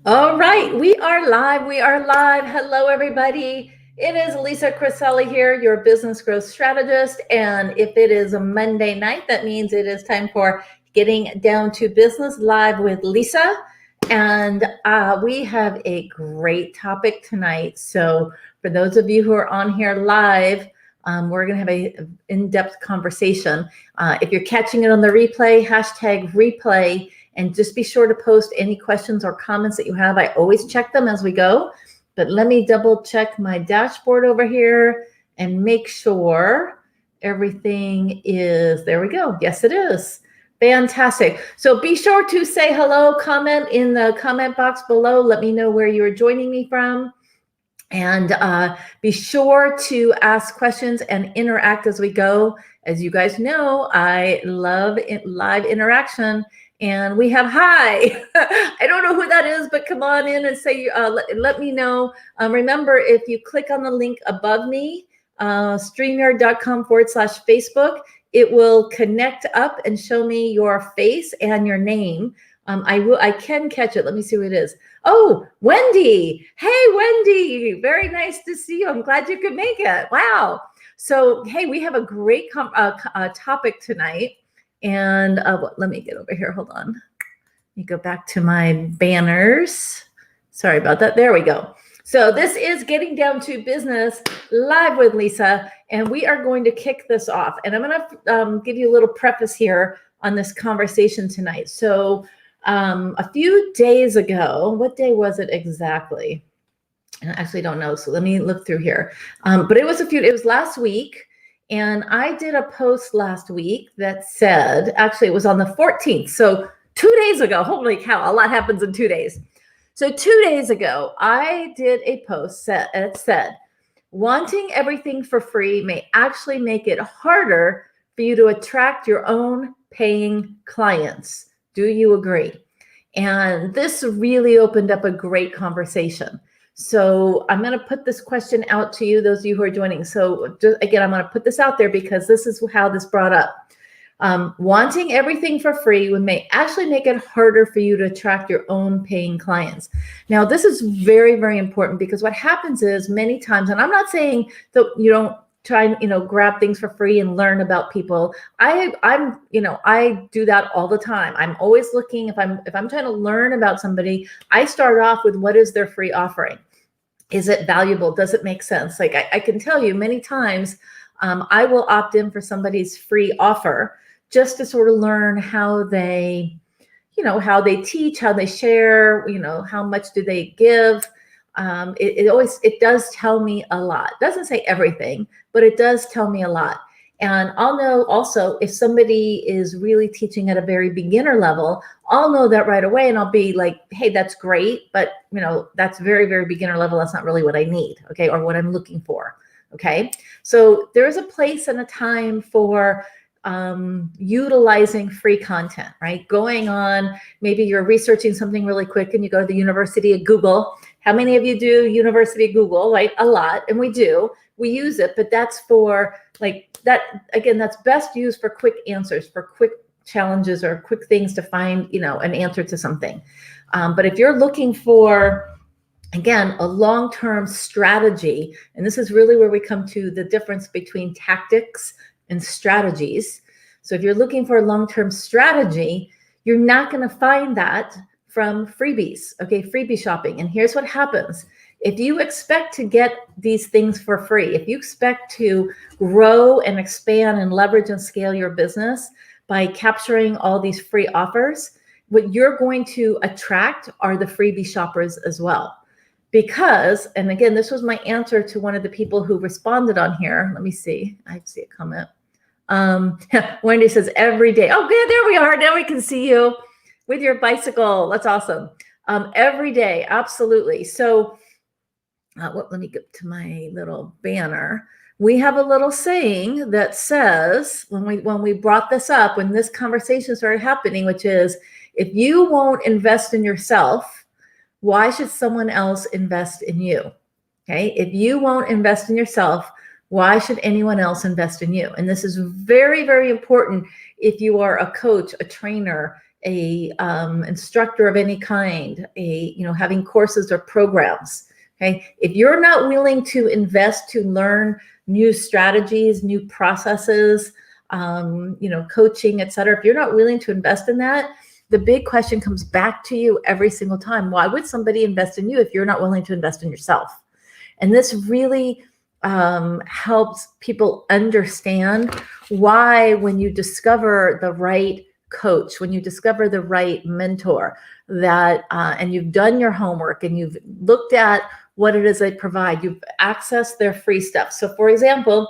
All right, we are live. We are live. Hello, everybody. It is Lisa Criselli here, your business growth strategist. And if it is a Monday night, that means it is time for Getting Down to Business live with Lisa. And we have a great topic tonight. So, for those of you who are on here live, we're going to have an in-depth conversation. If you're catching it on the replay, hashtag replay. And just be sure to post any questions or comments that you have. I always check them as we go. But let me double check my dashboard over here and make sure everything is, there we go. Yes, it is. Fantastic. So be sure to say hello, comment in the comment box below. Let me know where you're joining me from. And be sure to ask questions and interact as we go. As you guys know, I love live interaction. And we have hi. I don't know who that is, but come on in and say, let me know. Remember, if you click on the link above me, streamyard.com/Facebook, it will connect up and show me your face and your name. I can catch it. Let me see who it is. Oh, Wendy. Hey, Wendy. Very nice to see you. I'm glad you could make it. Wow. So, hey, we have a great topic tonight. And let me get over here. Hold on. Let me go back to my banners. Sorry about that. There we go. So this is Getting Down to Business live with Lisa. And we are going to kick this off. And I'm going to give you a little preface here on this conversation tonight. So a few days ago, what day was it exactly? I actually don't know. So let me look through here. But it was last week. And I did a post last week that said, actually it was on the 14th. So 2 days ago, holy cow, a lot happens in 2 days. So 2 days ago, I did a post that said, wanting everything for free may actually make it harder for you to attract your own paying clients. Do you agree? And this really opened up a great conversation. So I'm going to put this question out to you, those of you who are joining. So again, I'm going to put this out there because this is how this brought up. Wanting everything for free may actually make it harder for you to attract your own paying clients. Now, this is very, very important because what happens is many times, and I'm not saying that you don't try and grab things for free and learn about people. I do that all the time. I'm always looking, if I'm trying to learn about somebody, I start off with what is their free offering. Is it valuable? Does it make sense? Like I can tell you many times, I will opt in for somebody's free offer just to sort of learn how they teach, how they share, how much do they give. It does tell me a lot. It doesn't say everything, but it does tell me a lot. And I'll know also if somebody is really teaching at a very beginner level, I'll know that right away. And I'll be like, hey, that's great. But, that's very, very beginner level. That's not really what I need. Okay. Or what I'm looking for. Okay. So there's a place and a time for utilizing free content, right? Going on, maybe you're researching something really quick and you go to the University of Google. How many of you do University of Google, right? A lot. And we do. We use it, but that's for that. Again, that's best used for quick answers, for quick challenges or quick things to find, an answer to something. But if you're looking for, again, a long-term strategy, and this is really where we come to the difference between tactics and strategies. So if you're looking for a long-term strategy, you're not going to find that from freebies, okay, freebie shopping. And here's what happens. If you expect to get these things for free, if you expect to grow and expand and leverage and scale your business by capturing all these free offers, what you're going to attract are the freebie shoppers as well. Because, and again, this was my answer to one of the people who responded on here. Let me see. I see a comment. Wendy says every day. Oh, good. There we are. Now we can see you with your bicycle. That's awesome. Every day. Absolutely. So let me get to my little banner. We have a little saying that says, when we brought this up, when this conversation started happening, which is, if you won't invest in yourself, why should someone else invest in you? Okay. If you won't invest in yourself, why should anyone else invest in you? And this is very, very important if you are a coach, a trainer, a instructor of any kind, having courses or programs. Okay, if you're not willing to invest to learn new strategies, new processes, coaching, et cetera, if you're not willing to invest in that, the big question comes back to you every single time. Why would somebody invest in you if you're not willing to invest in yourself? And this really helps people understand why, when you discover the right coach, when you discover the right mentor, that and you've done your homework and you've looked at what it is they provide, you've accessed their free stuff. So for example,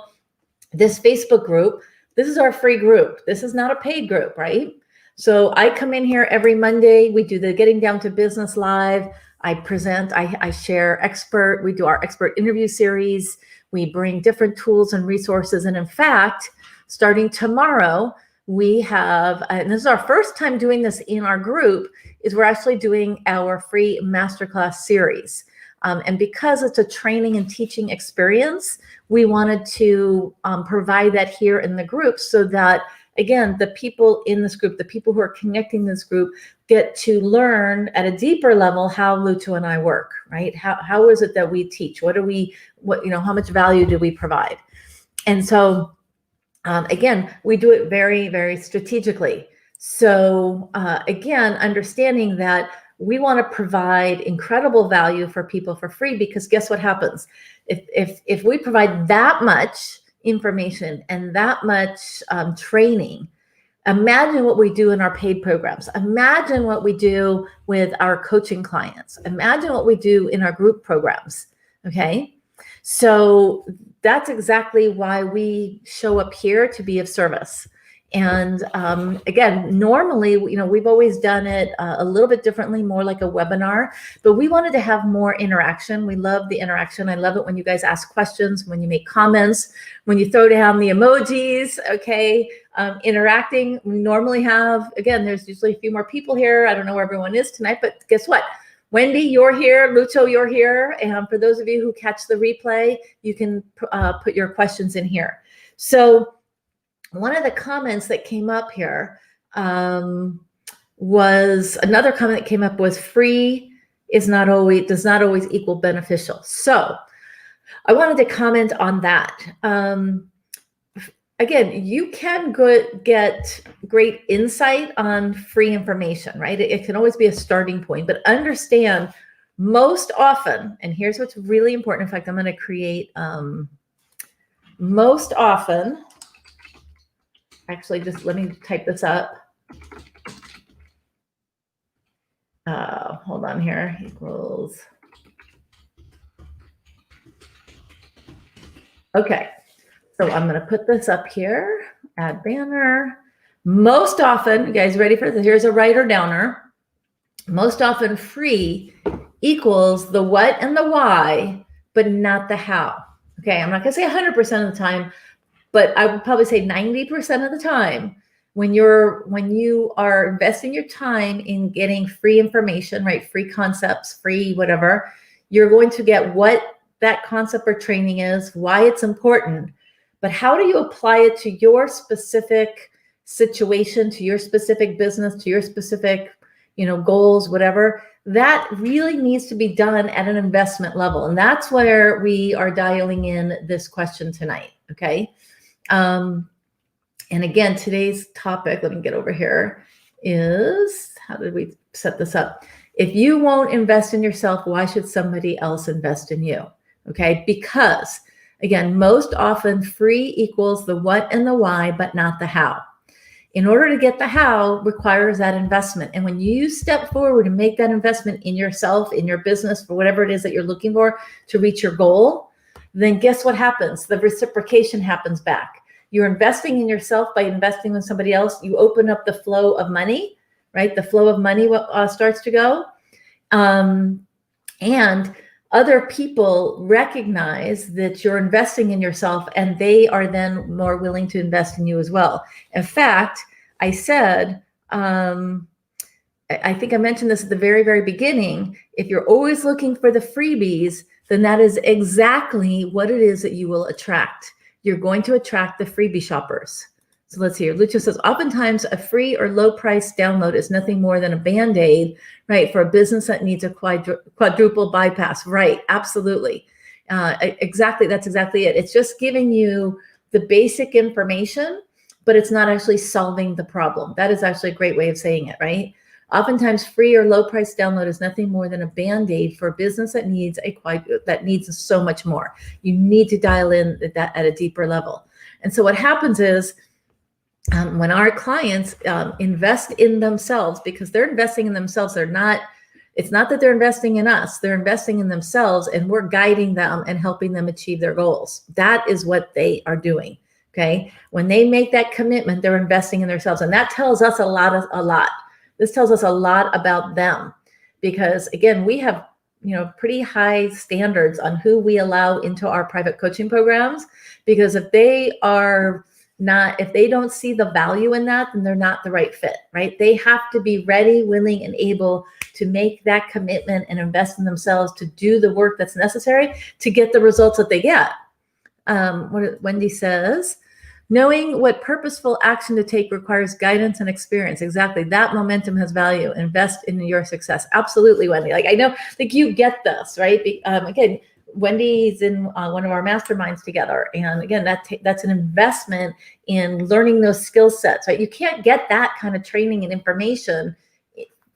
this Facebook group, this is our free group. This is not a paid group, right? So I come in here every Monday. We do the Getting Down to Business Live. I present, I share we do our expert interview series. We bring different tools and resources. And in fact, starting tomorrow, we have, and this is our first time doing this in our group, is we're actually doing our free masterclass series. And because it's a training and teaching experience, we wanted to provide that here in the group so that, again, the people in this group, the people who are connecting this group, get to learn at a deeper level how Lucho and I work, right? How is it that we teach? How much value do we provide? And so, again, we do it very, very strategically. So again, understanding that we want to provide incredible value for people for free, because guess what happens? If we provide that much information and that much training, imagine what we do in our paid programs. Imagine what we do with our coaching clients. Imagine what we do in our group programs. Okay. So that's exactly why we show up here, to be of service. And again, normally, we've always done it a little bit differently, more like a webinar, but we wanted to have more interaction. We love the interaction. I love it when you guys ask questions, when you make comments, when you throw down the emojis, okay, interacting. We normally have, again, there's usually a few more people here. I don't know where everyone is tonight, but guess what? Wendy, you're here. Lucho, you're here. And for those of you who catch the replay, you can put your questions in here. So one of the comments that came up here was, another comment that came up was, free does not always equal beneficial. So I wanted to comment on that. Again, you can get great insight on free information, right? It can always be a starting point, but understand most often, and here's what's really important. In fact, I'm going to create most often. Actually, just let me type this up. Hold on here, equals. Okay, so I'm going to put this up here, add banner. Most often, you guys ready for this? Here's a writer downer. Most often free equals the what and the why, but not the how. Okay, I'm not going to say 100% of the time, but I would probably say 90% of the time, when you are investing your time in getting free information, right? Free concepts, free whatever, you're going to get what that concept or training is, why it's important, but how do you apply it to your specific situation, to your specific business, to your specific, goals, whatever. That really needs to be done at an investment level. And that's where we are dialing in this question tonight. Okay. And again, today's topic, let me get over here, is, how did we set this up? If you won't invest in yourself, why should somebody else invest in you? Okay. Because again, most often free equals the what and the why, but not the how. In order to get the how requires that investment. And when you step forward and make that investment in yourself, in your business, for whatever it is that you're looking for to reach your goal, then guess what happens? The reciprocation happens back. You're investing in yourself by investing in somebody else. You open up the flow of money, right? The flow of money starts to go. And other people recognize that you're investing in yourself, and they are then more willing to invest in you as well. In fact, I said, I think I mentioned this at the very, very beginning. If you're always looking for the freebies, then that is exactly what it is that you will attract. You're going to attract the freebie shoppers. So let's hear. Lucia says, oftentimes a free or low price download is nothing more than a Band-Aid, right, for a business that needs a quadruple bypass. Right, absolutely. Exactly, that's exactly it. It's just giving you the basic information, but it's not actually solving the problem. That is actually a great way of saying it, right? Oftentimes free or low price download is nothing more than a Band-Aid for a business that needs so much more. You need to dial in that at a deeper level. And so what happens is, when our clients invest in themselves, because they're investing in themselves, it's not that they're investing in us, they're investing in themselves, and we're guiding them and helping them achieve their goals. That is what they are doing. Okay. When they make that commitment, they're investing in themselves. And that tells us a lot. This tells us a lot about them, because again, we have, pretty high standards on who we allow into our private coaching programs, because if they don't see the value in that, then they're not the right fit, right? They have to be ready, willing, and able to make that commitment and invest in themselves to do the work that's necessary to get the results that they get. What Wendy says, knowing what purposeful action to take requires guidance and experience. Exactly. That momentum has value. Invest in your success. Absolutely, Wendy. Like, I know, like, you get this, right? Again, Wendy's in one of our masterminds together. And again, that's an investment in learning those skill sets, right? You can't get that kind of training and information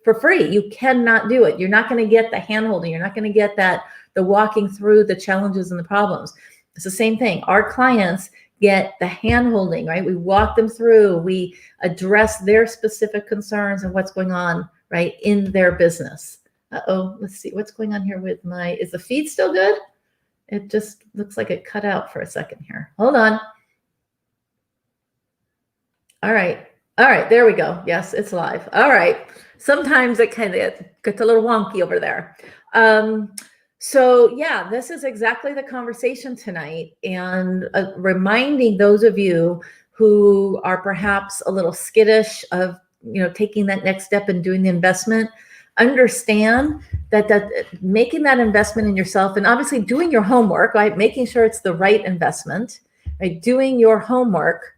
for free. You cannot do it. You're not going to get the hand-holding. You're not going to get the walking through the challenges and the problems. It's the same thing. Our clients get the hand-holding, right? We walk them through, we address their specific concerns and what's going on, right, in their business. Let's see what's going on here with is the feed still good? It just looks like it cut out for a second here. Hold on. All right, there we go. Yes, it's live. All right. Sometimes it kind of gets a little wonky over there. So yeah, this is exactly the conversation tonight, and reminding those of you who are perhaps a little skittish of, taking that next step and doing the investment, understand that making that investment in yourself, and obviously doing your homework, right? Making sure it's the right investment, right? Doing your homework,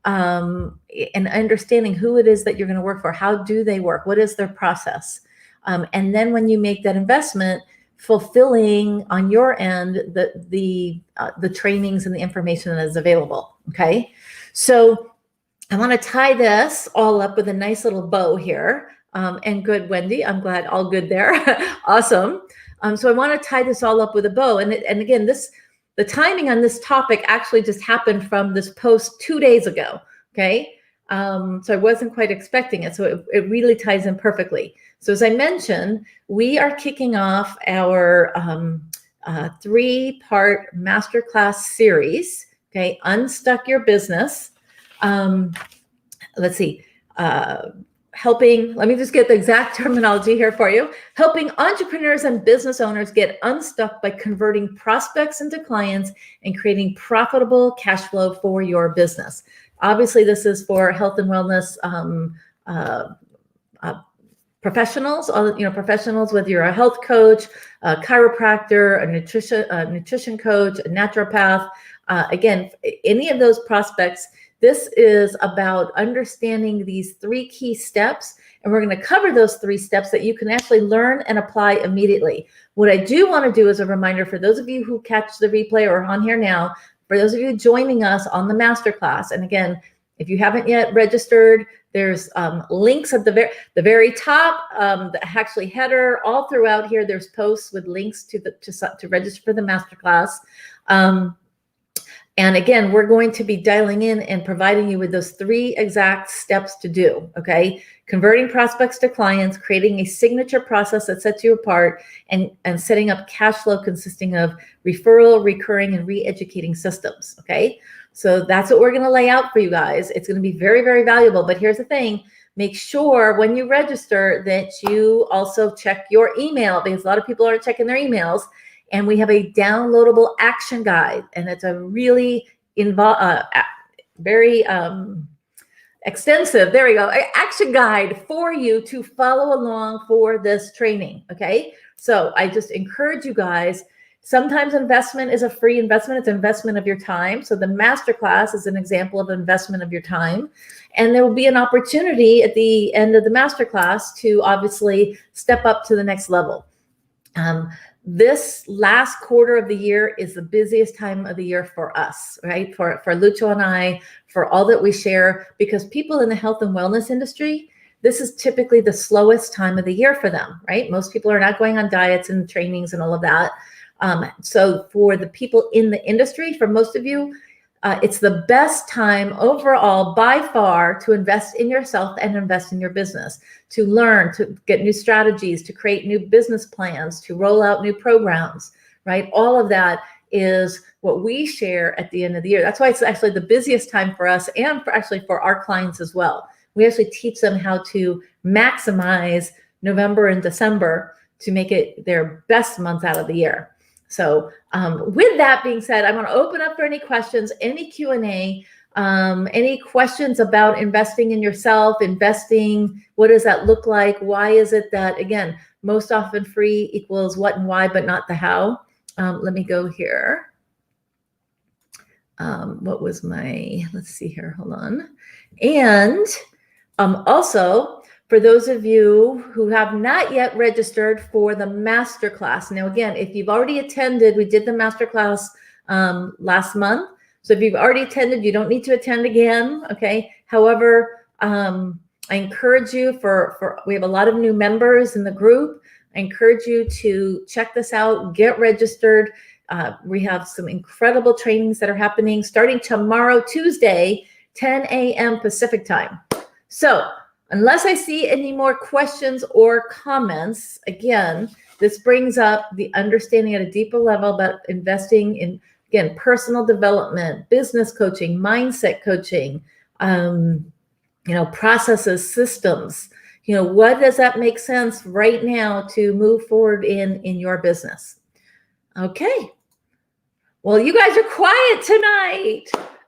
and understanding who it is that you're going to work for. How do they work? What is their process? And then when you make that investment, fulfilling on your end the trainings and the information that is available. Okay, so I want to tie this all up with a nice little bow here. And good, Wendy. I'm glad, all good there. Awesome. So I want to tie this all up with a bow. And again, the timing on this topic actually just happened from this post 2 days ago. Okay. So I wasn't quite expecting it. So it really ties in perfectly. So as I mentioned, we are kicking off our 3-part masterclass series. Okay. Unstuck Your Business. Let's see. Let me just get the exact terminology here for you. Helping entrepreneurs and business owners get unstuck by converting prospects into clients and creating profitable cash flow for your business. Obviously, this is for health and wellness professionals. Professionals, whether you're a health coach, a chiropractor, a nutrition coach, a naturopath. Again, any of those prospects. This is about understanding these 3 key steps, and we're going to cover those 3 steps that you can actually learn and apply immediately. What I do want to do as a reminder for those of you who catch the replay or on here now, for those of you joining us on the masterclass, and again, if you haven't yet registered, there's links at the very top, actually header all throughout here. There's posts with links to register for the masterclass. And again, we're going to be dialing in and providing you with those 3 exact steps to do, okay? Converting prospects to clients, creating a signature process that sets you apart, and setting up cash flow consisting of referral, recurring, and re-educating systems, okay? So that's what we're going to lay out for you guys. It's going to be very, very valuable. But here's the thing. Make sure when you register that you also check your email, because a lot of people aren't checking their emails. And we have a downloadable action guide, and it's a really very extensive, there we go, action guide for you to follow along for this training. Okay, so I just encourage you guys Sometimes investment is a free investment. It's investment of your time. So the masterclass is an example of investment of your time. And there will be an opportunity at the end of the masterclass to obviously step up to the next level. This last quarter of the year is the busiest time of the year for us, right? For Lucho and I, for all that we share, because people in the health and wellness industry, this is typically the slowest time of the year for them, right? Most people are not going on diets and trainings and all of that. So for the people in the industry, for most of you, it's the best time overall by far to invest in yourself and invest in your business, to learn, to get new strategies, to create new business plans, to roll out new programs, right? All of that is what we share at the end of the year. That's why it's actually the busiest time for us and for our clients as well. We actually teach them how to maximize November and December to make it their best month out of the year. So with that being said, I'm going to open up for any questions, any Q&A, any questions about investing in yourself, investing, what does that look like? Why is it that, again, most often free equals what and why, but not the how? Let me go here. What was my, let's see here, hold on. And also, for those of you who have not yet registered for the masterclass. Now, again, if you've already attended, we did the masterclass last month. So if you've already attended, you don't need to attend again, okay? However, I encourage you we have a lot of new members in the group. I encourage you to check this out, get registered. We have some incredible trainings that are happening starting tomorrow, Tuesday, 10 a.m. Pacific time. So unless I see any more questions or comments, again, this brings up the understanding at a deeper level about investing in, again, personal development, business coaching, mindset coaching, processes, systems. What does that make sense right now to move forward in your business? Okay. Well, you guys are quiet tonight.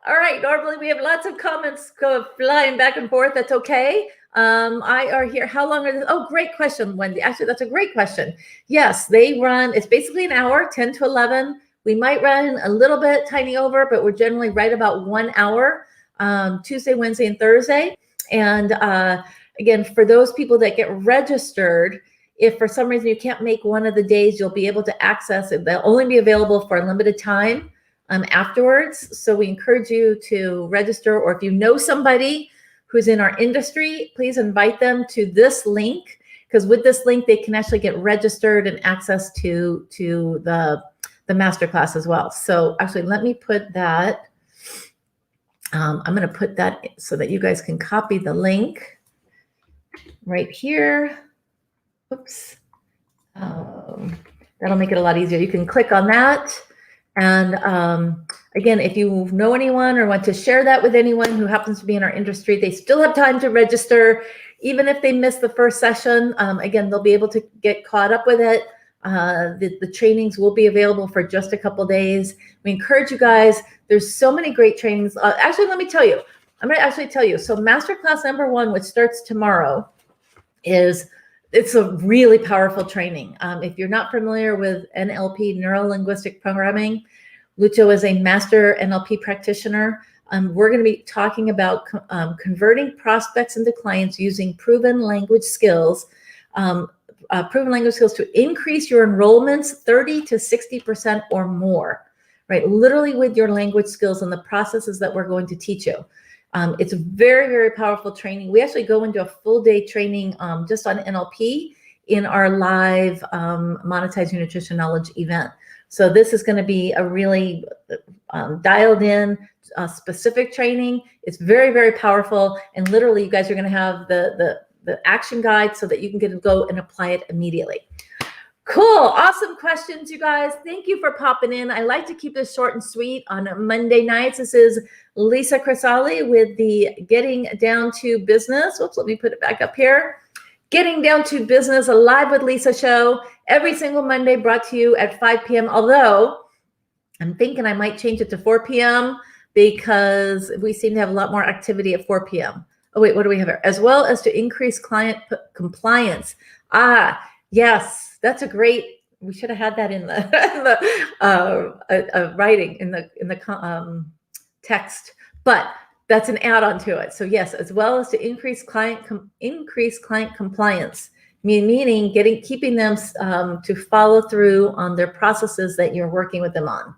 All right. Normally we have lots of comments go flying back and forth. That's okay. I are here. How long are this? Oh, great question, Wendy. Actually, that's a great question. Yes, they run. It's basically an hour, 10 to 11. We might run a little bit tiny over, but we're generally right about 1 hour, Tuesday, Wednesday, and Thursday. And again, for those people that get registered, if for some reason you can't make one of the days, you'll be able to access it. They'll only be available for a limited time afterwards. So we encourage you to register, or if you know somebody who's in our industry, please invite them to this link, because with this link, they can actually get registered and access to the masterclass as well. So actually, let me put that. I'm going to put that so that you guys can copy the link right here. Oops. That'll make it a lot easier. You can click on that. And again, if you know anyone or want to share that with anyone who happens to be in our industry, they still have time to register. Even if they miss the first session, again, they'll be able to get caught up with it. The trainings will be available for just a couple days. We encourage you guys. There's so many great trainings. Actually, let me tell you. I'm going to actually tell you. So masterclass number 1, which starts tomorrow, it's a really powerful training. If you're not familiar with NLP, neuro-linguistic programming, Lucho is a master NLP practitioner. We're going to be talking about converting prospects into clients using proven language skills to increase your enrollments 30 to 60% or more, right? Literally with your language skills and the processes that we're going to teach you. It's a very, very powerful training. We actually go into a full day training just on NLP in our live Monetizing Nutrition Knowledge event. So this is going to be a really dialed in specific training. It's very, very powerful. And literally you guys are going to have the action guide so that you can go and apply it immediately. Cool. Awesome questions, you guys. Thank you for popping in. I like to keep this short and sweet on Monday nights. This is Lisza Crisali with the Getting Down to Business. Oops, let me put it back up here. Getting Down to Business, a Live with Lisza show every single Monday, brought to you at 5 p.m. Although I'm thinking I might change it to 4 p.m. because we seem to have a lot more activity at 4 p.m. Oh, wait, what do we have here? As well as to increase client compliance. Yes, that's a great we should have had that in the, writing in the text, but that's an add-on to it. So yes, as well as to increase client compliance, meaning keeping them to follow through on their processes that you're working with them on.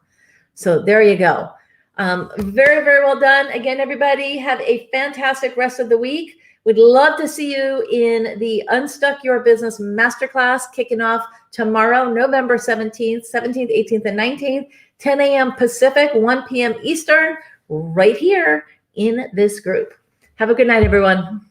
So there you go. Very, very well done. Again, everybody, have a fantastic rest of the week. We'd love to see you in the Unstuck Your Business Masterclass kicking off tomorrow, November 17th, 18th, and 19th, 10 a.m. Pacific, 1 p.m. Eastern, right here in this group. Have a good night, everyone.